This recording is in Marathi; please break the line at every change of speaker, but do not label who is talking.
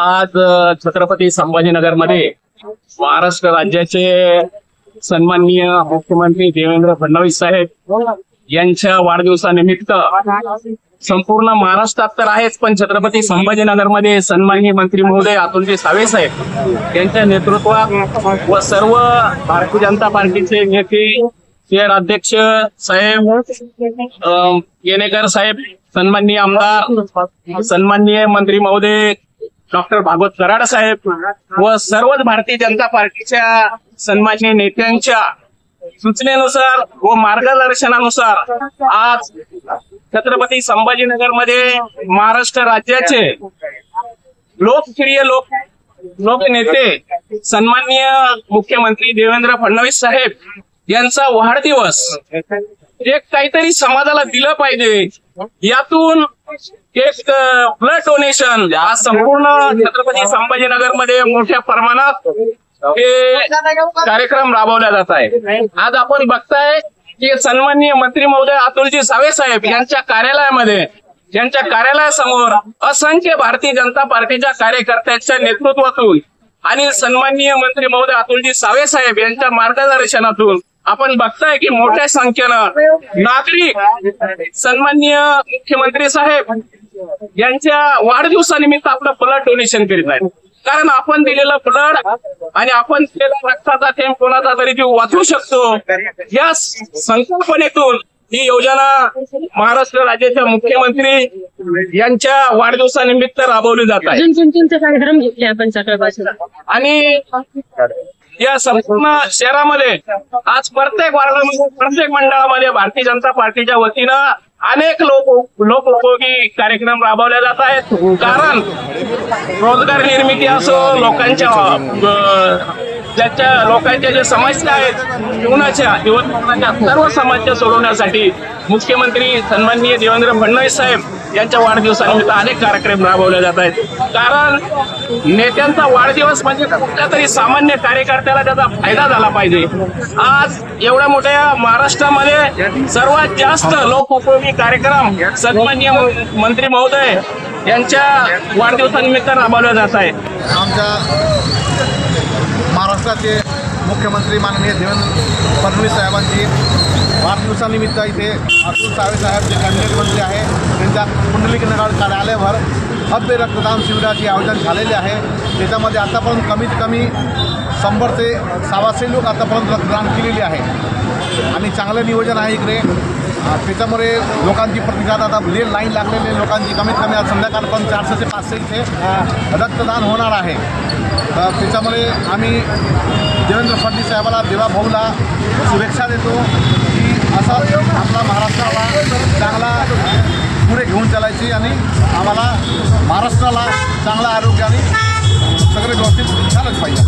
आज छत्रपती संभाजीनगर मध्ये महाराष्ट्र राज्याचे सन्माननीय मुख्यमंत्री देवेंद्र फडणवीस साहेब यांच्या वाढदिवसानिमित्त संपूर्ण महाराष्ट्रात तर आहेच, पण छत्रपती संभाजीनगर मध्ये सन्माननीय मंत्री महोदय अतुलजी सावे साहेब यांच्या नेतृत्वात व सर्व भारतीय जनता पार्टीचे नेते, शहर अध्यक्ष साहेब, येणेकर साहेब, सन्माननीय आमदार, सन्माननीय मंत्री महोदय डॉक्टर भागवत कराड साहेब व सर्वच भारतीय जनता पार्टीच्या सन्माननीय नेत्यांच्या सूचनेनुसार व मार्गदर्शनानुसार आज छत्रपती संभाजीनगर मध्ये महाराष्ट्र राज्याचे लोकप्रिय लोकनेते सन्माननीय मुख्यमंत्री देवेंद्र फडणवीस साहेब यांचा वाढदिवस एक काहीतरी समाजाला दिलं पाहिजे, यातून एक ब्लड डोनेशन आज संपूर्ण छत्रपती संभाजीनगर मध्ये मोठ्या प्रमाणात हे कार्यक्रम राबवला जात आहे। आज आपण बघताय की सन्माननीय मंत्री महोदय अतुलजी सावे साहेब यांच्या कार्यालयामध्ये, यांच्या कार्यालयासमोर असंख्य भारतीय जनता पार्टीच्या कार्यकर्त्यांच्या नेतृत्वातून आणि सन्माननीय मंत्री महोदय अतुलजी सावे साहेब यांच्या मार्गदर्शनातून आपण बघताय की मोठ्या संख्येनं नागरिक सन्माननीय मुख्यमंत्री साहेब यांच्या वाढदिवसानिमित्त आपलं ब्लड डोनेशन करीत आहेत। कारण आपण दिलेलं ब्लड आणि आपण दिलेला रक्ताचा थेंब कोणाचा तरी जीव वाचवू शकतो, या संकल्पनेतून ही योजना महाराष्ट्र राज्याच्या मुख्यमंत्री यांच्या वाढदिवसानिमित्त राबवली जात आहे। आणि या संपूर्ण शहरामध्ये आज प्रत्येक वार्डामध्ये, प्रत्येक मंडळामध्ये भारतीय जनता पार्टीच्या वतीनं अनेक लोकोपयोगी कार्यक्रम राबवले जात आहेत। कारण रोजगार निर्मिती असो, लोकांच्या ज्या समस्या आहेत जीवनाच्या सर्व समस्या सोडवण्यासाठी मुख्यमंत्री सन्माननीय देवेंद्र फडणवीस साहेब यांच्या वाढदिवसानिमित्त अनेक कार्यक्रम राबवले जात आहेत। कारण नेत्यांचा वाढदिवस म्हणजे कुठल्या तरी सामान्य कार्यकर्त्याला त्याचा फायदा झाला पाहिजे। आज एवढ्या मोठ्या महाराष्ट्रामध्ये सर्वात जास्त लोकोपयोगी कार्यक्रम सन्माननीय मंत्री महोदय यांच्या वाढदिवसानिमित्त राबवले जात आहे।
आमच्या महाराष्ट्राचे मुख्यमंत्री माननीय देवेंद्र फडणवीस साहेबांची वाढदिवसानिमित्त इथे अतुल सावे साहेब जे कॅबिनेट मंत्री आहे त्यांच्या पुंडलिक नगर कार्यालयावर भव्य रक्तदान शिबिराचे आयोजन झालेले आहे। त्याच्यामध्ये आतापर्यंत कमीत कमी 100 ते 125 लोक आतापर्यंत रक्तदान केलेले आहे आणि चांगलं नियोजन आहे इकडे। त्याच्यामुळे लोकांची प्रतिसाद, आता लाईन लागलेले लोकांची कमीत कमी आज संध्याकाळपर्यंत 400 ते 500 इथे रक्तदान होणार आहे। त्याच्यामुळे आम्ही देवेंद्र फडणवीस साहेबाला, देवाभाऊला शुभेच्छा देतो की असा आपला महाराष्ट्राला चांगला पुढे घेऊन चालायची आणि आम्हाला महाराष्ट्राला चांगला आरोग्याने सगळे व्यवस्थित झालंच पाहिजे।